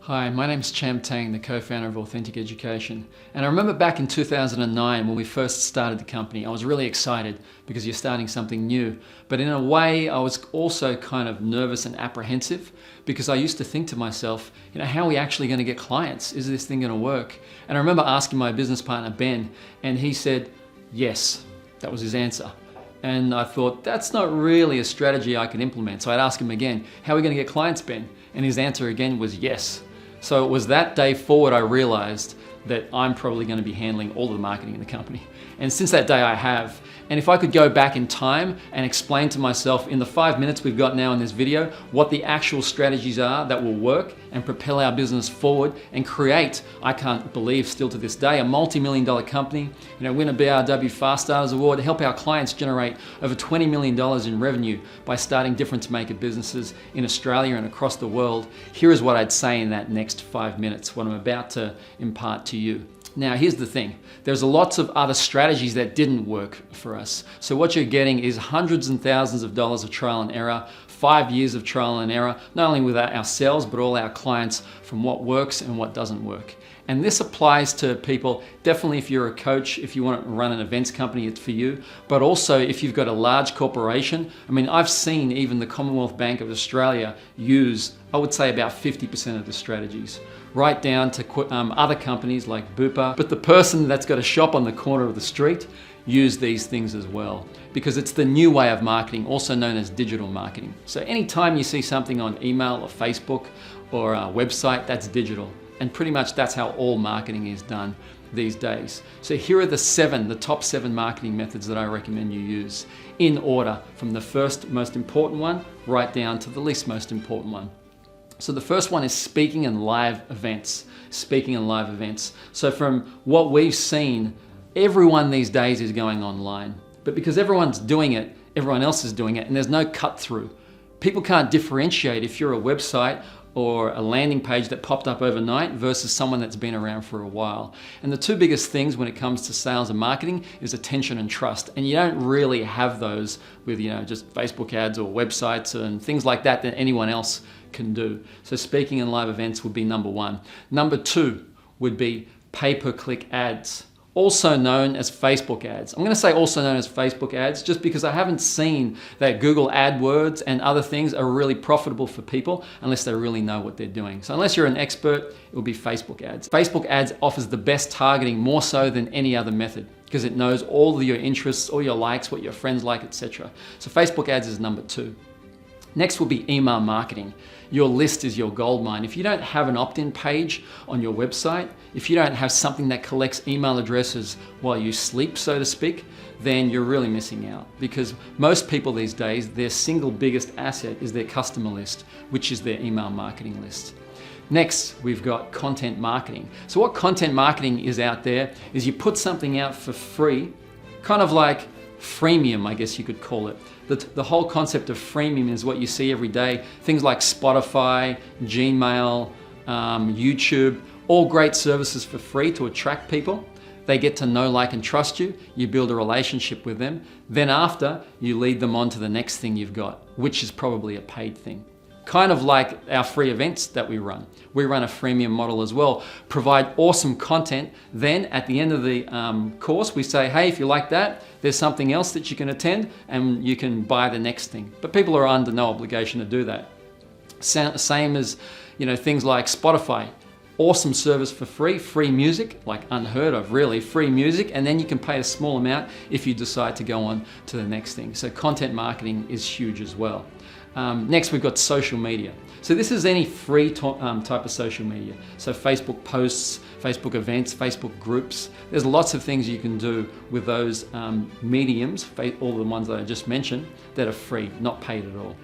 Hi, my name's Cham Tang, the co-founder of Authentic Education. And I remember back in 2009 when we first started the company, I was really excited because you're starting something new. But in a way, I was also kind of nervous and apprehensive because I used to think to myself, how are we actually going to get clients? Is this thing going to work? And I remember asking my business partner, Ben, and he said, yes. That was his answer. And I thought, that's not really a strategy I can implement. So I'd ask him again, how are we going to get clients, Ben? And his answer again was yes. So it was that day forward I realized that I'm probably going to be handling all of the marketing in the company. And since that day I have. And if I could go back in time and explain to myself in the 5 minutes we've got now in this video, what the actual strategies are that will work and propel our business forward and create, I can't believe still to this day, a multi-million-dollar company, win a BRW Fast Starters Award, help our clients generate over $20 million in revenue by starting difference maker businesses in Australia and across the world. Here is what I'd say in that next 5 minutes, what I'm about to impart to you. Now, here's the thing. There's lots of other strategies that didn't work for us. So what you're getting is hundreds and thousands of dollars of trial and error, 5 years of trial and error, not only with ourselves, but all our clients from what works and what doesn't work. And this applies to people, definitely if you're a coach, if you want to run an events company, it's for you. But also if you've got a large corporation, I've seen even the Commonwealth Bank of Australia use, I would say about 50% of the strategies, right down to other companies like Bupa. But the person that's got a shop on the corner of the street use these things as well, because it's the new way of marketing, also known as digital marketing. So anytime you see something on email or Facebook or a website, that's digital. And pretty much that's how all marketing is done these days. So here are the top seven marketing methods that I recommend you use in order, from the first most important one right down to the least most important one. So the first one is speaking and live events. Speaking and live events. So from what we've seen, everyone these days is going online. But because everyone's doing it, everyone else is doing it, and there's no cut through. People can't differentiate if you're a website or a landing page that popped up overnight versus someone that's been around for a while. And the two biggest things when it comes to sales and marketing is attention and trust. And you don't really have those with just Facebook ads or websites and things like that anyone else can do. So speaking and live events would be number one. Number two would be pay-per-click ads, also known as Facebook ads. I'm going to say also known as Facebook ads just because I haven't seen that Google AdWords and other things are really profitable for people unless they really know what they're doing. So unless you're an expert, it will be Facebook ads. Facebook ads offers the best targeting, more so than any other method, because it knows all of your interests, all your likes, what your friends like, etc. So Facebook ads is number two. Next will be email marketing. Your list is your goldmine. If you don't have an opt-in page on your website, if you don't have something that collects email addresses while you sleep, so to speak, then you're really missing out. Because most people these days, their single biggest asset is their customer list, which is their email marketing list. Next, we've got content marketing. So what content marketing is out there is you put something out for free, kind of like freemium, I guess you could call it. The whole concept of freemium is what you see every day. Things like Spotify, Gmail, YouTube, all great services for free to attract people. They get to know, like, and trust you. You build a relationship with them. Then after, you lead them on to the next thing you've got, which is probably a paid thing. Kind of like our free events that we run. We run a freemium model as well. Provide awesome content. Then at the end of the course, we say, hey, if you like that, there's something else that you can attend and you can buy the next thing. But people are under no obligation to do that. Same as things like Spotify. Awesome service for free music, like unheard of really, free music, and then you can pay a small amount if you decide to go on to the next thing. So content marketing is huge as well. Next, we've got social media. So this is any free type of social media. So Facebook posts, Facebook events, Facebook groups. There's lots of things you can do with those mediums, all the ones that I just mentioned, that are free, not paid at all.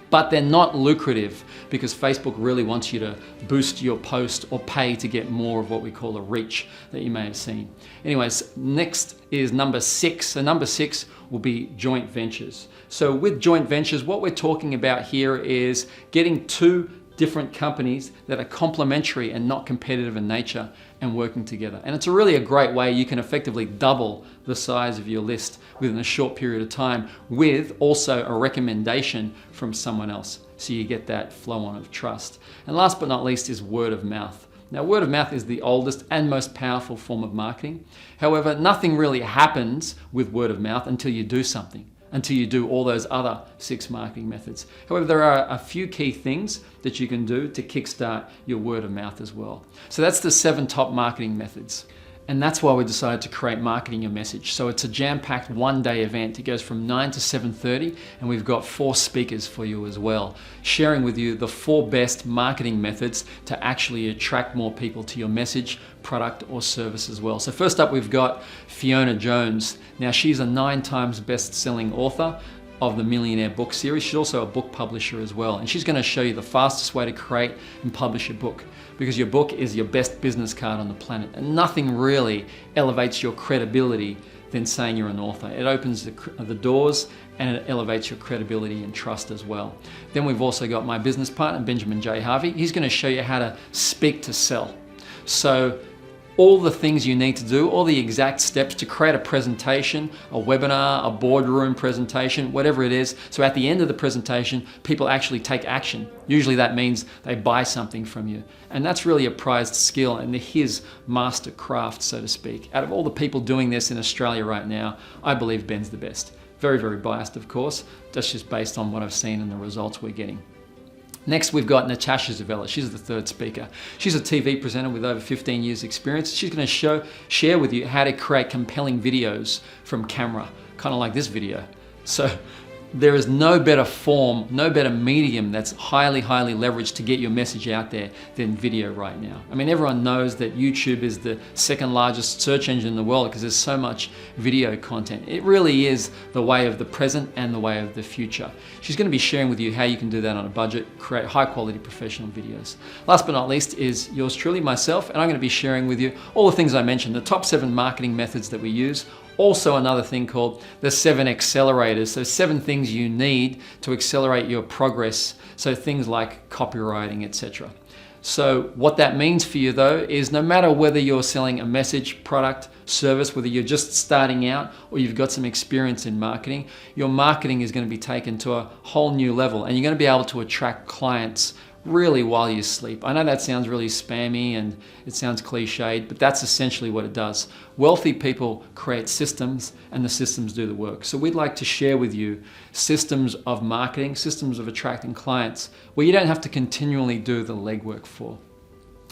But they're not lucrative because Facebook really wants you to boost your post or pay to get more of what we call a reach that you may have seen. Anyways, next is number six. So number six will be joint ventures. So with joint ventures, what we're talking about here is getting two different companies that are complementary and not competitive in nature and working together. And it's really a great way you can effectively double the size of your list within a short period of time with also a recommendation from someone else. so you get that flow on of trust. And last but not least is word of mouth. Now, word of mouth is the oldest and most powerful form of marketing. However, nothing really happens with word of mouth until you do something, until you do all those other 6 marketing methods. However, there are a few key things that you can do to kickstart your word of mouth as well. So that's the 7 top marketing methods. And that's why we decided to create Marketing Your Message. So it's a jam-packed one-day event. It goes from 9 to 7:30, and we've got 4 speakers for you as well, sharing with you the 4 best marketing methods to actually attract more people to your message, product, or service as well. So first up, we've got Fiona Jones. Now, she's a 9 times best-selling author of the Millionaire book series. She's also a book publisher as well. And she's going to show you the fastest way to create and publish a book, because your book is your best business card on the planet. And nothing really elevates your credibility than saying you're an author. It opens the doors and it elevates your credibility and trust as well. Then we've also got my business partner, Benjamin J. Harvey. He's going to show you how to speak to sell. So all the things you need to do, all the exact steps to create a presentation, a webinar, a boardroom presentation, whatever it is. So at the end of the presentation, people actually take action. Usually that means they buy something from you. And that's really a prized skill and his master craft, so to speak. Out of all the people doing this in Australia right now, I believe Ben's the best. Very, very biased, of course. That's just based on what I've seen and the results we're getting. Next, we've got Natasha Zavella. She's the 3rd speaker. She's a TV presenter with over 15 years experience. She's going to share with you how to create compelling videos from camera, kind of like this video. So there is no better form, no better medium that's highly, highly leveraged to get your message out there than video right now. I mean, everyone knows that YouTube is the 2nd largest search engine in the world because there's so much video content. It really is the way of the present and the way of the future. She's going to be sharing with you how you can do that on a budget, create high quality professional videos. Last but not least is yours truly, myself, and I'm going to be sharing with you all the things I mentioned, the top 7 marketing methods that we use. Also another thing called the 7 accelerators. So 7 things you need to accelerate your progress. So things like copywriting, etc. So what that means for you though is no matter whether you're selling a message, product, service, whether you're just starting out or you've got some experience in marketing, your marketing is going to be taken to a whole new level and you're going to be able to attract clients really while you sleep. I know that sounds really spammy and it sounds cliched, but that's essentially what it does. Wealthy people create systems and the systems do the work. So we'd like to share with you systems of marketing, systems of attracting clients where you don't have to continually do the legwork for.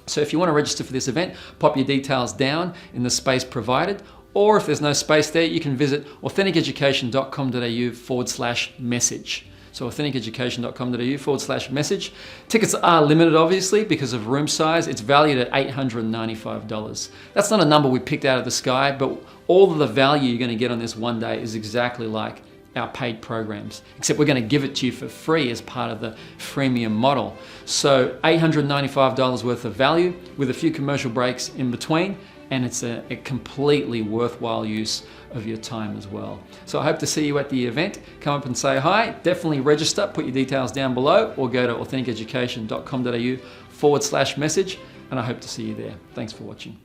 So if you want to register for this event, pop your details down in the space provided, or if there's no space there, you can visit authenticeducation.com.au/message. So authenticeducation.com.au/message. Tickets are limited, obviously, because of room size. It's valued at $895. That's not a number we picked out of the sky, but all of the value you're going to get on this one day is exactly like our paid programs, except we're going to give it to you for free as part of the freemium model. So $895 worth of value with a few commercial breaks in between, and it's a completely worthwhile use of your time as well. So I hope to see you at the event. Come up and say hi. Definitely register, put your details down below, or go to authenticeducation.com.au/message, and I hope to see you there. Thanks for watching.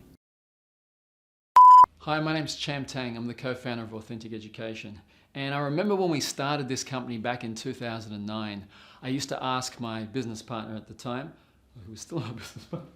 Hi, my name's Cham Tang. I'm the co-founder of Authentic Education. And I remember when we started this company back in 2009, I used to ask my business partner at the time, who was still my business partner,